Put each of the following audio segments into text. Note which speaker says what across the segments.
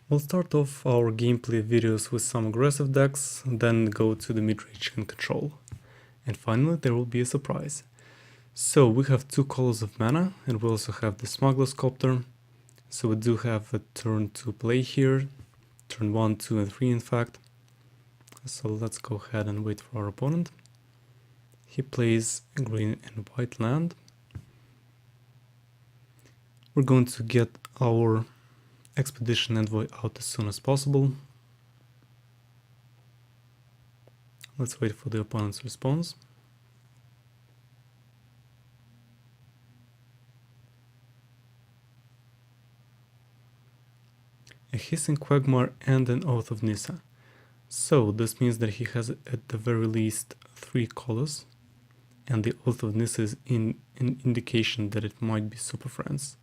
Speaker 1: We'll start off our gameplay videos with some aggressive decks, then go to the mid-range and control. And finally there will be a surprise. So we have 2 colors of mana, and we also have the Smuggler Sculptor. So we do have a turn to play here, turn 1, 2 and 3 in fact. So let's go ahead and wait for our opponent. He plays a green and white land. We're going to get our Expedition Envoy out as soon as possible. Let's wait for the opponent's response. A Hissing Quagmire and an Oath of Nissa. So this means that he has at the very least 3 colors, and the Oath of Nissa is an indication that it might be Superfriends.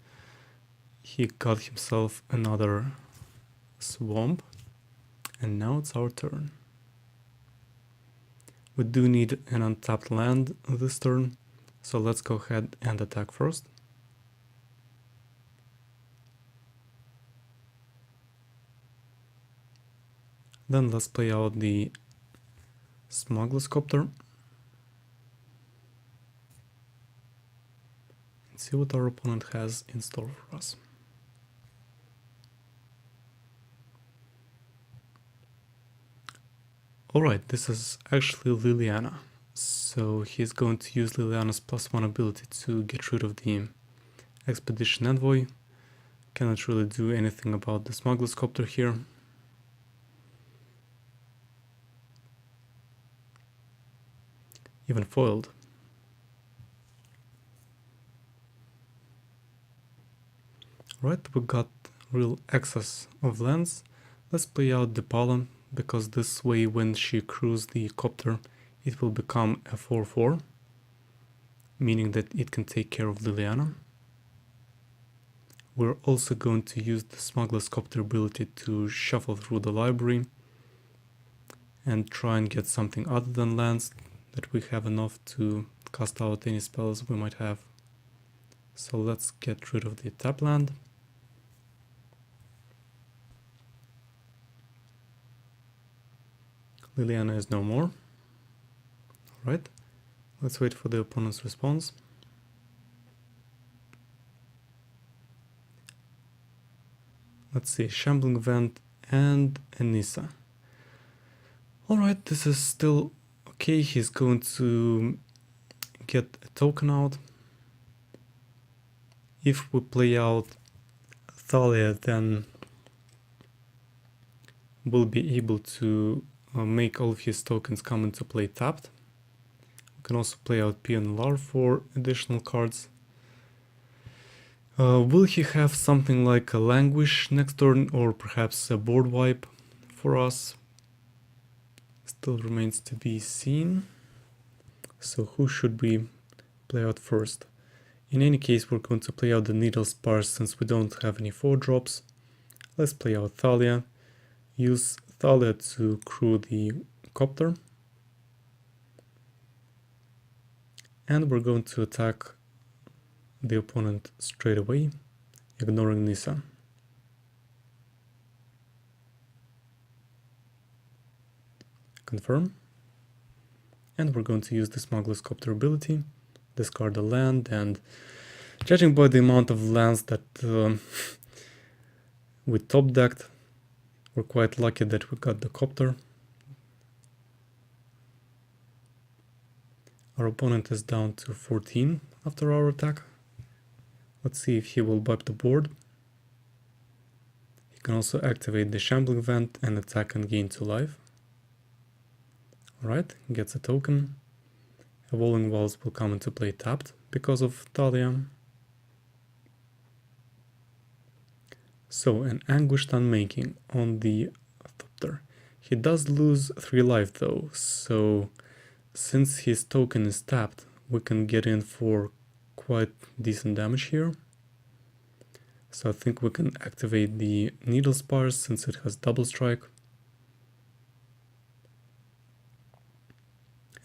Speaker 1: He got himself another swamp, and now it's our turn. We do need an untapped land this turn, so let's go ahead and attack first. Then let's play out the Smuggler Sculptor and see what our opponent has in store for us. Alright, this is actually Liliana, so he's going to use Liliana's +1 ability to get rid of the Expedition Envoy. Cannot really do anything about the Smuggler Sculptor here. Even foiled. Right, we got real excess of lands. Let's play out the Depala, because this way when she crews the copter it will become a 4/4, meaning that it can take care of Liliana. We're also going to use the Smuggler's Copter ability to shuffle through the library and try and get something other than lands, that we have enough to cast out any spells we might have. So let's get rid of the tap land. Liliana is no more. Alright, let's wait for the opponent's response. Let's see, Shambling Vent and a Nissa. Alright, this is still okay. He's going to get a token out. If we play out Thalia, then we'll be able to make all of his tokens come into play tapped. We can also play out PNLR for additional cards. Will he have something like a Languish next turn, or perhaps a board wipe for us? Still remains to be seen. So who should we play out first? In any case, we're going to play out the Needle Spars since we don't have any 4-drops. Let's play out Thalia. Use Thalia to crew the copter. And we're going to attack the opponent straight away, ignoring Nissa. Confirm. And we're going to use the Smuggler's Copter ability, discard a land, and judging by the amount of lands that we top decked, we're quite lucky that we got the copter. Our opponent is down to 14 after our attack. Let's see if he will wipe the board. He can also activate the Shambling Vent and attack and gain 2 life. Alright, gets a token. Evolving Walls will come into play tapped because of Thalia. So an Anguished Unmaking on the Thopter. He does lose 3 life though, so since his token is tapped, we can get in for quite decent damage here. So I think we can activate the Needle Spars since it has double strike.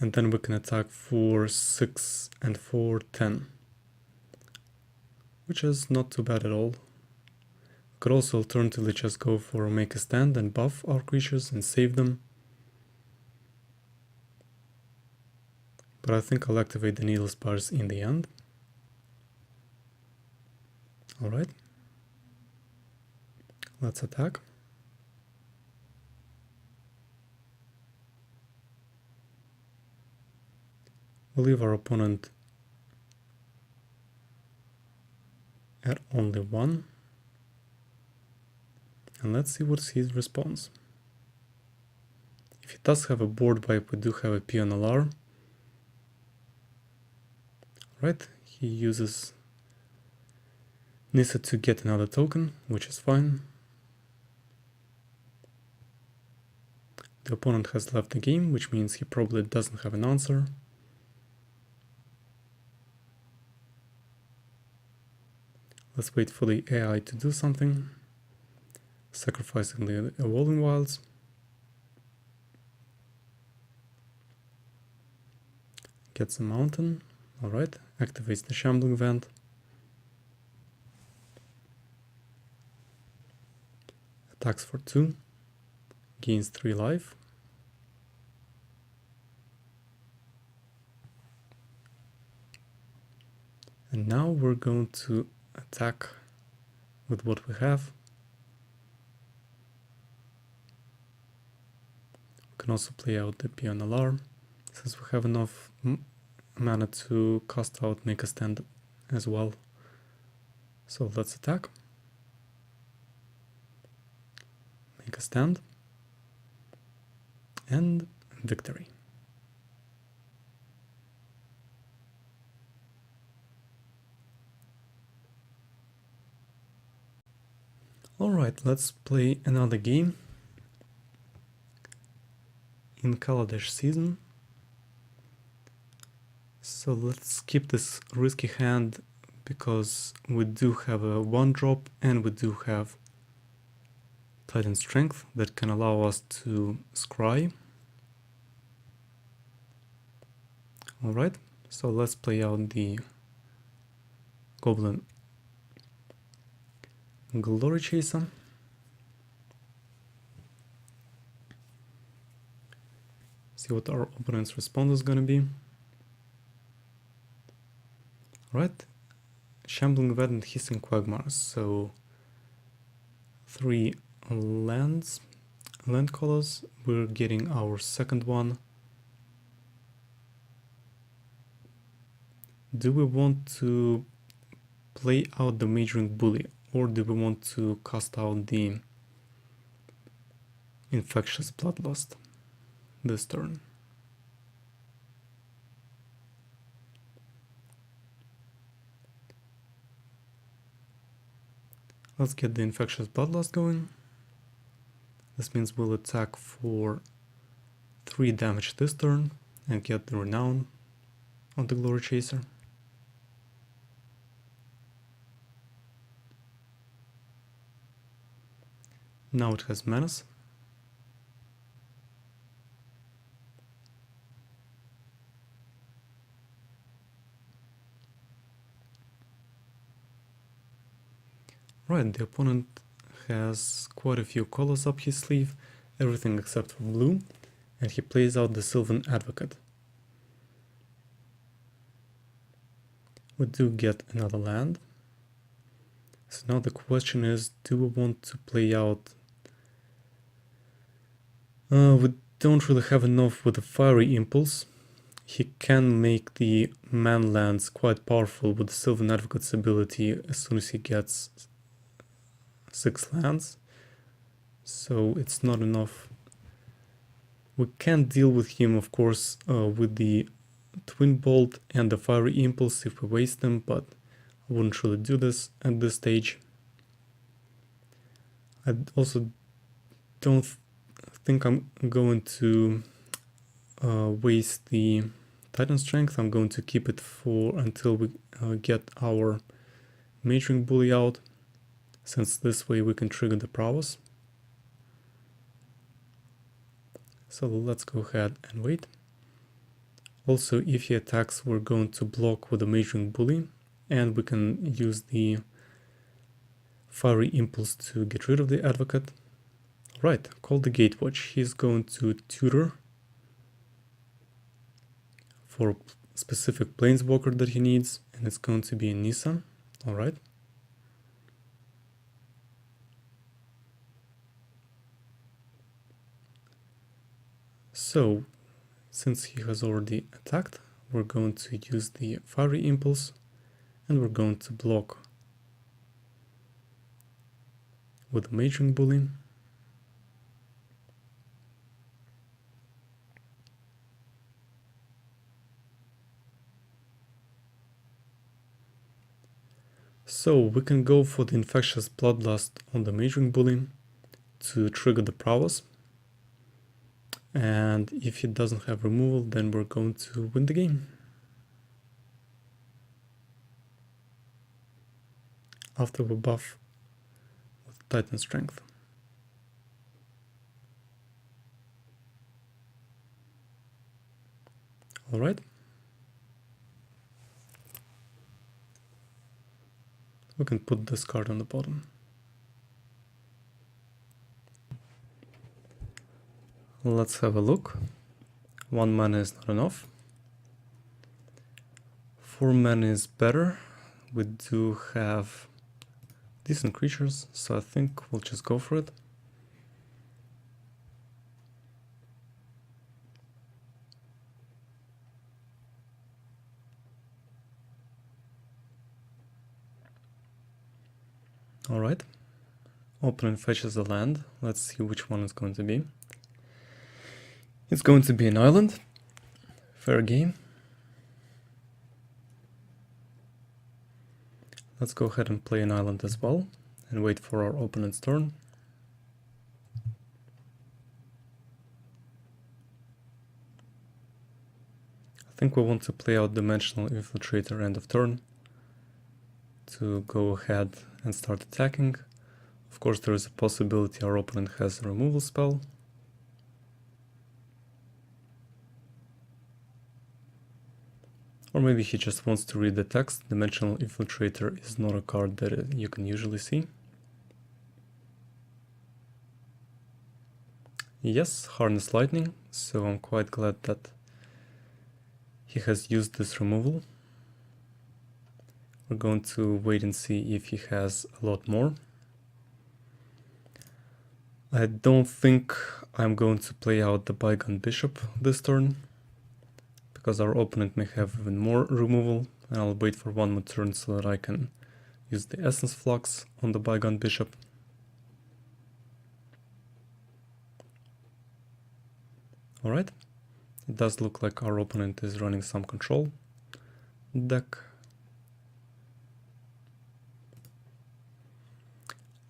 Speaker 1: And then we can attack for 6 and for 10, which is not too bad at all. Could also alternatively just go for make a stand and buff our creatures and save them. But I think I'll activate the Needle Spires in the end. Alright. Let's attack. We'll leave our opponent at only 1. And let's see what's his response. If he does have a board wipe, we do have a PNLR. Right, he uses Nissa to get another token, which is fine. The opponent has left the game, which means he probably doesn't have an answer. Let's wait for the AI to do something. Sacrificing the Evolving Wilds. Gets a mountain. Alright, activates the Shambling Vent. Attacks for 2. Gains 3 life. And now we're going to attack with what we have. We can also play out the PNLR, since we have enough mana to cast out Make a Stand as well. So let's attack. Make a stand. And victory. Alright, let's play another game in Kaladesh season. So let's skip this risky hand because we do have a 1-drop and we do have Titan Strength that can allow us to scry. Alright, so let's play out the Goblin Glory Chaser. See what our opponent's response is gonna be. Alright, Shambling Vet and Hissing Quagmires, so 3 land colors. We're getting our second one. Do we want to play out the Majoring Bully, or do we want to cast out the Infectious Bloodlust this turn? Let's get the Infectious Bloodlust going. This means we'll attack for 3 damage this turn and get the Renown on the Glory Chaser. Now it has Menace. Right, the opponent has quite a few colors up his sleeve, everything except for blue, and he plays out the Sylvan Advocate. We do get another land. So now the question is, do we want to play out... we don't really have enough with the Fiery Impulse. He can make the man lands quite powerful with the Sylvan Advocate's ability as soon as he gets 6 lands. So it's not enough. We can deal with him, of course, with the Twin Bolt and the Fiery Impulse if we waste them, but I wouldn't really do this at this stage. I also don't think I'm going to waste the Titan Strength. I'm going to keep it for until we get our Majoring Bully out, since this way we can trigger the Prowess. So let's go ahead and wait. Also, if he attacks, we're going to block with the Majoring Bully, and we can use the fiery impulse to get rid of the advocate. Right, call the Gatewatch. He's going to tutor for a specific planeswalker that he needs, and it's going to be Nissa. Alright. So, since he has already attacked, we're going to use the fiery impulse, and we're going to block with a Majoring Bully. So we can go for the Infectious Bloodlust on the Majoring Bully to trigger the prowess. And if he doesn't have removal, then we're going to win the game. After we buff with Titan Strength. Alright. We can put this card on the bottom. Let's have a look. 1 mana is not enough. 4 mana is better. We do have decent creatures, so I think we'll just go for it. Alright. Opponent fetches a land. Let's see which one it's going to be. It's going to be an island. Fair game. Let's go ahead and play an island as well and wait for our opponent's turn. I think we want to play out Dimensional Infiltrator end of turn to go ahead and start attacking. Of course, there is a possibility our opponent has a removal spell. Or maybe he just wants to read the text. Dimensional Infiltrator is not a card that you can usually see. Yes, Harness Lightning, so I'm quite glad that he has used this removal. We're going to wait and see if he has a lot more. I don't think I'm going to play out the Bygone Bishop this turn, because our opponent may have even more removal, and I'll wait for one more turn so that I can use the Essence Flux on the Bygone Bishop. Alright, it does look like our opponent is running some control deck.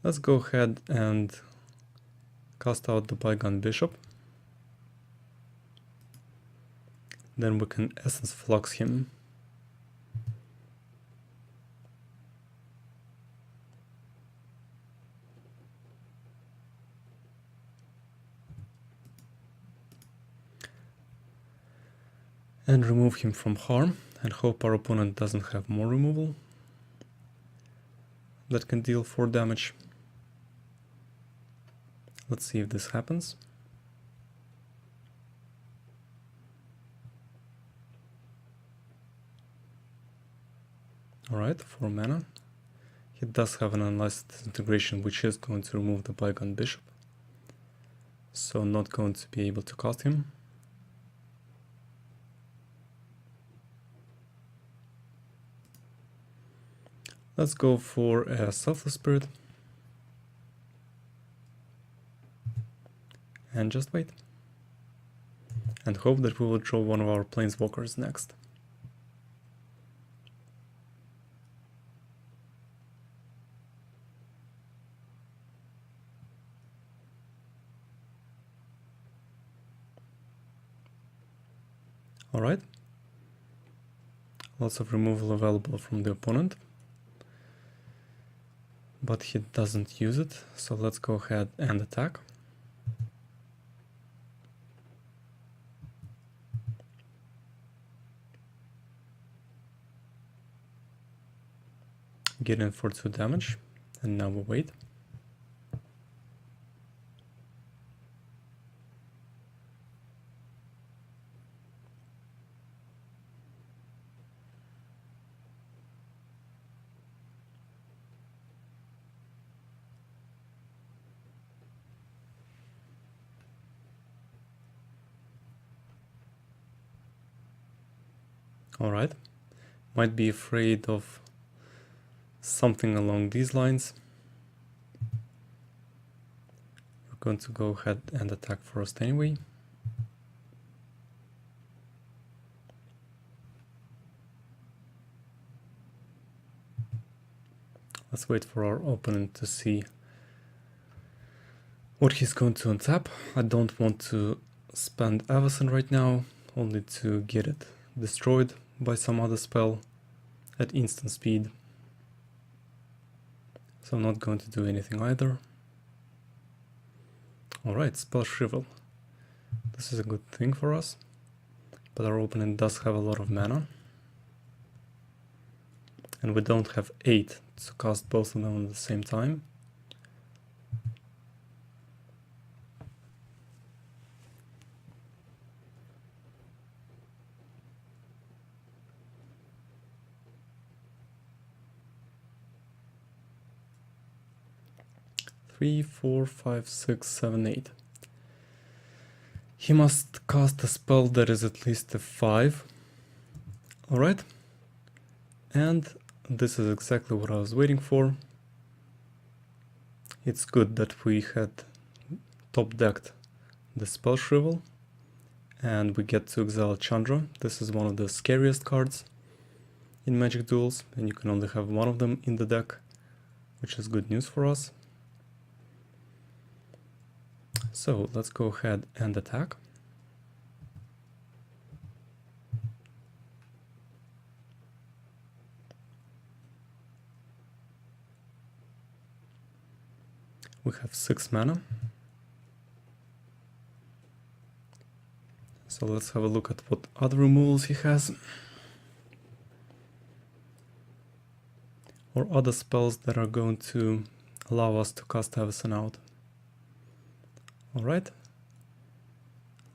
Speaker 1: Let's go ahead and cast out the Bygone Bishop. Then we can Essence Flux him. And remove him from harm, and hope our opponent doesn't have more removal that can deal 4 damage. Let's see if this happens. Alright, 4 mana. He does have an Unlicensed Disintegration, which is going to remove the Bygone Bishop. So not going to be able to cast him. Let's go for a Selfless Spirit. And just wait. And hope that we will draw one of our Planeswalkers next. Alright. Lots of removal available from the opponent. But he doesn't use it, so let's go ahead and attack. Get in for 2 damage, and now we wait. Alright, might be afraid of something along these lines. We're going to go ahead and attack first anyway. Let's wait for our opponent to see what he's going to untap. I don't want to spend Avacyn right now, only to get it destroyed by some other spell at instant speed. So I'm not going to do anything either. Alright, spell Shrivel. This is a good thing for us, but our opponent does have a lot of mana. And we don't have 8 to cast both of them at the same time. Three, 4, 5, 6, 7, 8. He must cast a spell that is at least a 5. Alright. And this is exactly what I was waiting for. It's good that we had top decked the spell Shrivel and we get to exile Chandra. This is one of the scariest cards in Magic Duels, and you can only have one of them in the deck, which is good news for us. So let's go ahead and attack. We have 6 mana. So let's have a look at what other removals he has. Or other spells that are going to allow us to cast Avacyn out. Alright.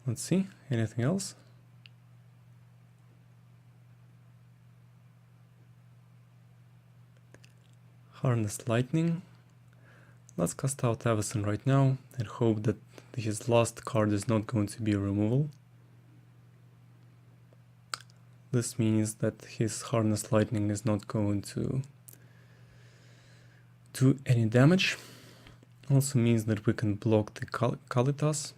Speaker 1: Let's see. Anything else? Harness Lightning. Let's cast out Avacyn right now and hope that his last card is not going to be a removal. This means that his Harness Lightning is not going to do any damage. Also means that we can block the Kalitas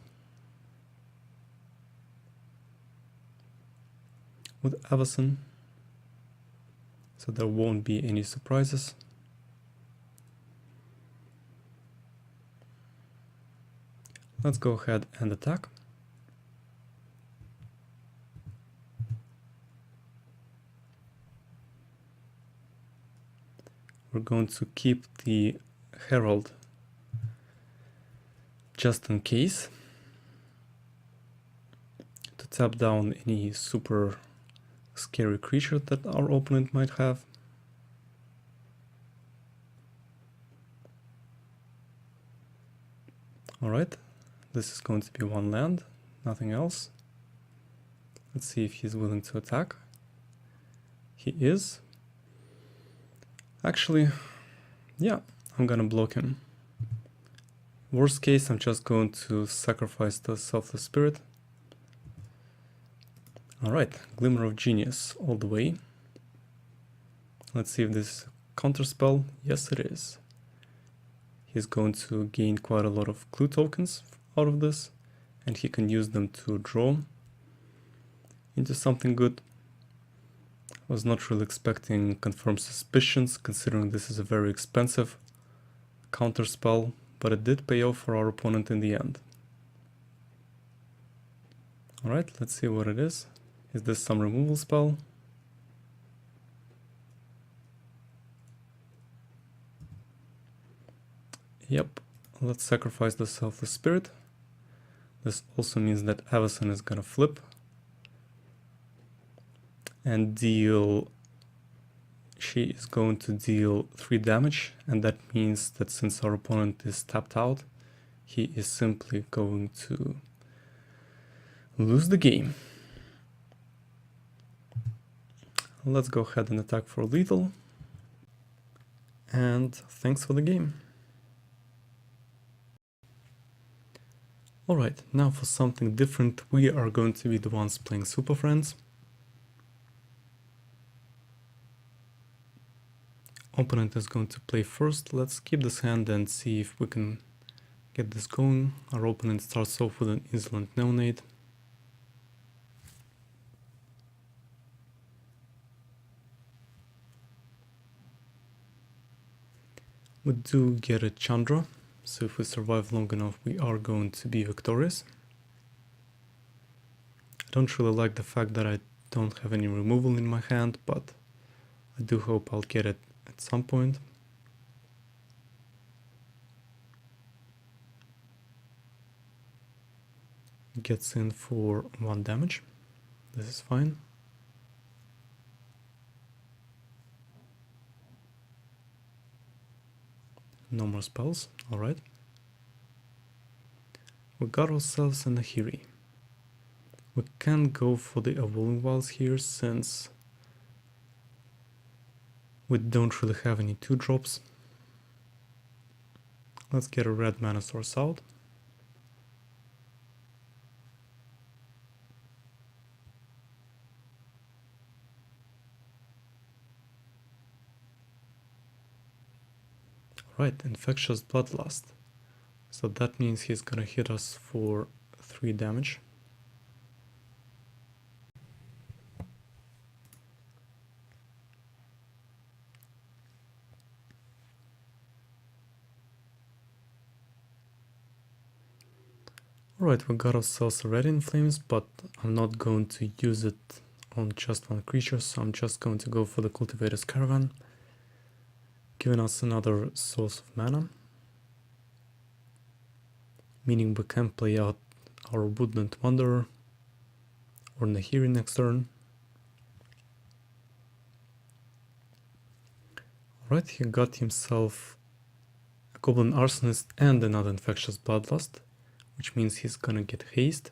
Speaker 1: with Avacyn, so there won't be any surprises. Let's go ahead and attack. We're going to keep the Herald just in case, to tap down any super scary creature that our opponent might have. Alright, this is going to be 1 land, nothing else. Let's see if he's willing to attack. He is. Actually, yeah, I'm gonna block him. Worst case, I'm just going to sacrifice the Selfless Spirit. Alright, Glimmer of Genius all the way. Let's see if this is a counterspell. Yes, it is. He's going to gain quite a lot of clue tokens out of this, and he can use them to draw into something good. I was not really expecting Confirm Suspicions, considering this is a very expensive counterspell, but it did pay off for our opponent in the end. Alright, let's see what it is. Is this some removal spell? Yep, let's sacrifice the Selfless Spirit. This also means that Avacyn is gonna flip and deal she is going to deal 3 damage, and that means that since our opponent is tapped out, he is simply going to lose the game. Let's go ahead and attack for lethal. And thanks for the game. Alright, now for something different, we are going to be the ones playing Superfriends. Opponent is going to play first. Let's keep this hand and see if we can get this going. Our opponent starts off with an insolent neonate. We do get a Chandra, so if we survive long enough we are going to be victorious. I don't really like the fact that I don't have any removal in my hand, but I do hope I'll get it at some point. Gets in for 1 damage. This is fine. No more spells, alright. We got ourselves an Ahiri. We can go for the Evolving Wilds here since we don't really have any 2-drops. Let's get a red mana source out. Right, Infectious Bloodlust. So that means he's gonna hit us for 3 damage. Alright, we got ourselves a Red in Flames, but I'm not going to use it on just one creature, so I'm just going to go for the Cultivator's Caravan, giving us another source of mana, meaning we can play out our Woodland Wanderer or Nahiri next turn. Alright, he got himself a Goblin Arsonist and another Infectious Bloodlust, which means he's gonna get haste.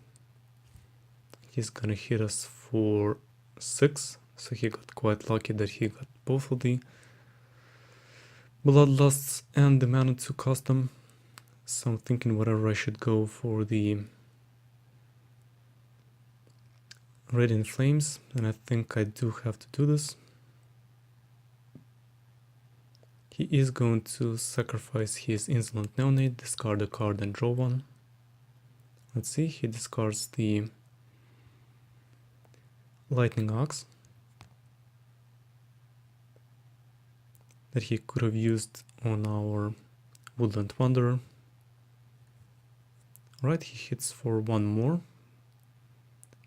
Speaker 1: He's gonna hit us for 6, so he got quite lucky that he got both of the Bloodlusts and the mana to cast them. So I'm thinking whatever I should go for the Red in Flames, and I think I do have to do this. He is going to sacrifice his Insolent Neonate, discard a card and draw one. Let's see, he discards the Lightning Axe that he could have used on our Woodland Wanderer. Right, he hits for 1 more,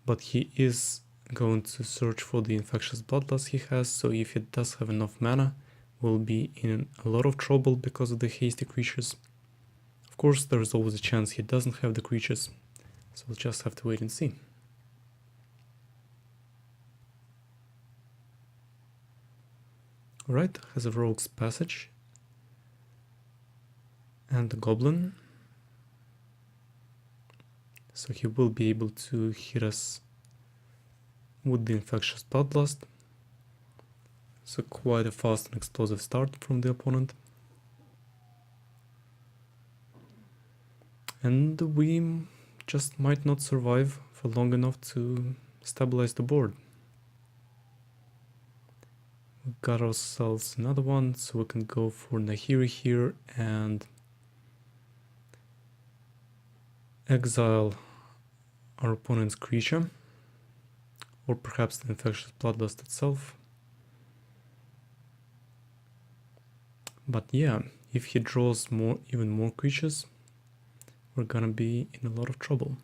Speaker 1: but he is going to search for the Infectious Bloodlust he has, so if he does have enough mana, we'll be in a lot of trouble because of the hasty creatures. Of course, there's always a chance he doesn't have the creatures, so we'll just have to wait and see. Alright, has a Rogue's Passage and a Goblin, so he will be able to hit us with the Infectious Bloodlust. So quite a fast and explosive start from the opponent. And we just might not survive for long enough to stabilize the board. We got ourselves another one, so we can go for Nahiri here and exile our opponent's creature, or perhaps the Infectious Bloodlust itself. But yeah, if he draws even more creatures, we're gonna be in a lot of trouble.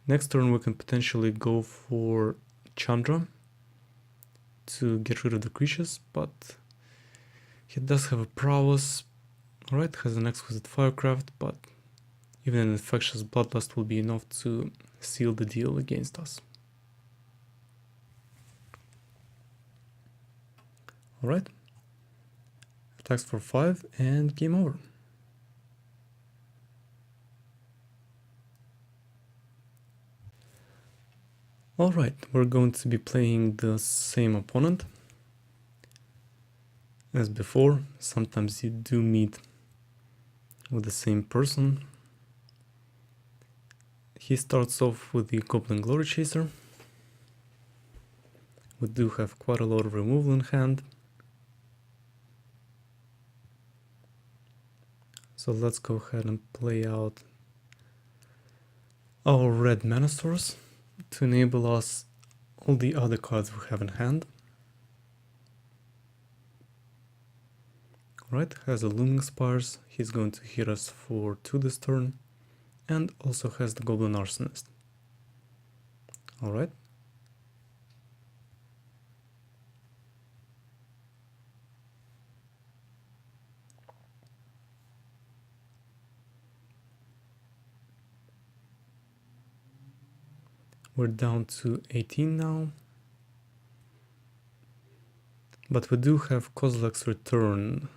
Speaker 1: Next turn we can potentially go for Chandra to get rid of the creatures, but he does have a prowess. Alright, has an exquisite Firecraft, but even an Infectious Bloodlust will be enough to seal the deal against us. Alright. Attacks for 5 and game over. Alright, we're going to be playing the same opponent as before. Sometimes you do meet with the same person. He starts off with the Goblin Glory Chaser. We do have quite a lot of removal in hand. So let's go ahead and play out our red mana source to enable us all the other cards we have in hand. Alright, has a Looming Spires, he's going to hit us for 2 this turn, and also has the Goblin Arsonist. Alright. We're down to 18 now. But we do have Kozilek's Return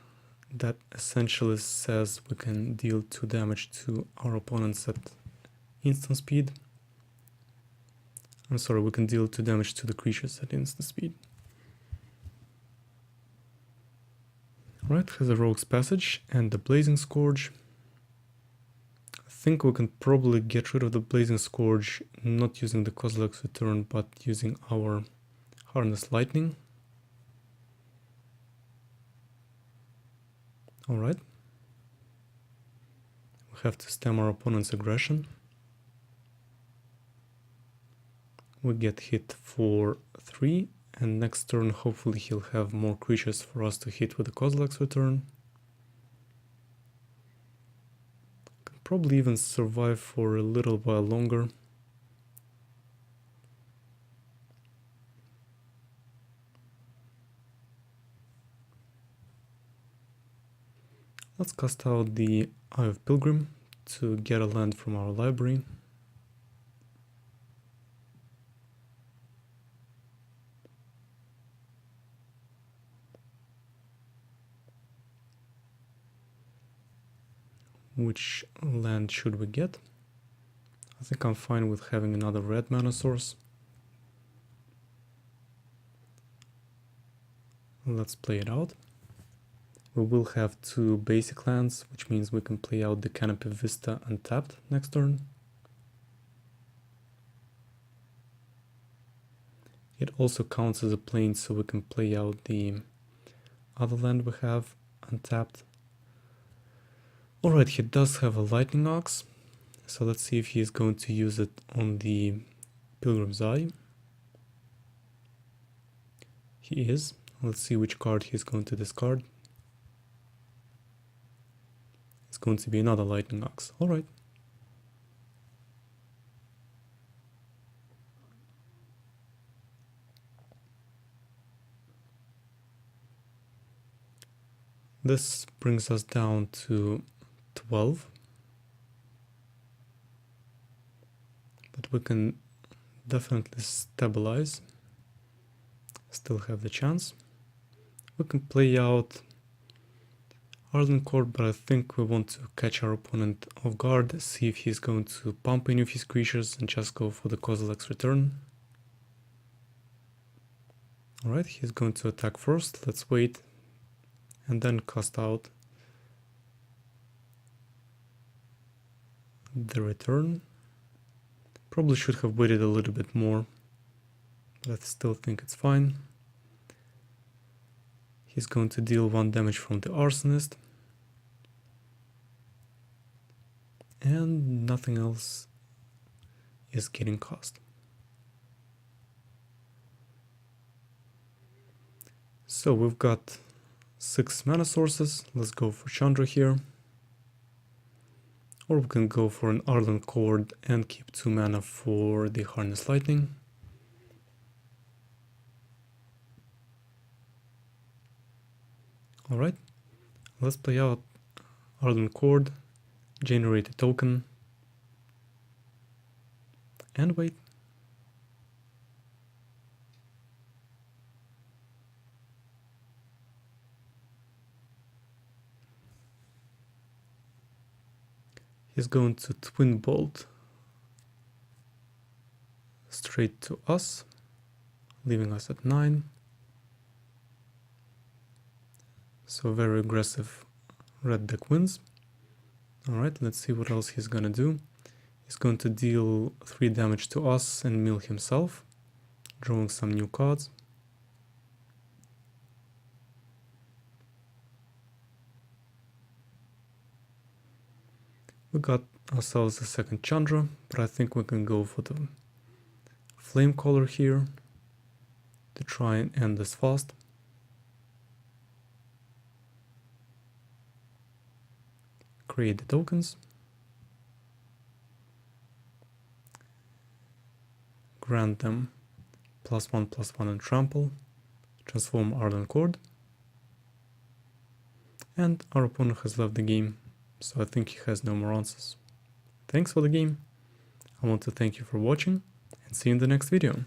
Speaker 1: that essentially says we can deal 2 damage to our opponents at instant speed. I'm sorry, we can deal 2 damage to the creatures at instant speed. Alright, has a Rogue's Passage and the Blazing Scourge. I think we can probably get rid of the Blazing Scourge not using the Kozilek's Return but using our Harness Lightning. Alright. We have to stem our opponent's aggression. We get hit for 3, and next turn hopefully he'll have more creatures for us to hit with the Kozilek's Return. Can probably even survive for a little while longer. Let's cast out the Eye of Pilgrim to get a land from our library. Which land should we get? I think I'm fine with having another red mana source. Let's play it out. We will have 2 basic lands, which means we can play out the Canopy Vista untapped next turn. It also counts as a plane, so we can play out the other land we have untapped. Alright, he does have a Lightning Axe, so let's see if he is going to use it on the Pilgrim's Eye. He is. Let's see which card he's going to discard. It's going to be another Lightning Axe. Alright. This brings us down to 12. But we can definitely stabilize. Still have the chance. We can play out Arden Court, but I think we want to catch our opponent off guard, see if he's going to pump any of his creatures and just go for the Kozilek's Return. Alright, he's going to attack first. Let's wait and then cast out the Return. Probably should have waited a little bit more, but I still think it's fine. He's going to deal 1 damage from the Arsonist. And nothing else is getting cast. So we've got 6 mana sources. Let's go for Chandra here. Or we can go for an Ardent Chord and keep 2 mana for the Harness Lightning. Alright, let's play out Ardent Chord, generate a token, and wait. he's going to twin bolt straight to us, leaving us at 9. So very aggressive red deck wins. Alright, let's see what else he's gonna do. He's going to deal 3 damage to us and mill himself, drawing some new cards. We got ourselves a second Chandra, but I think we can go for the Flame Caller here to try and end this fast. Create the tokens. Grant them +1/+1 and trample. Transform Ardent Chord. And our opponent has left the game, so I think he has no more answers. Thanks for the game. I want to thank you for watching and see you in the next video.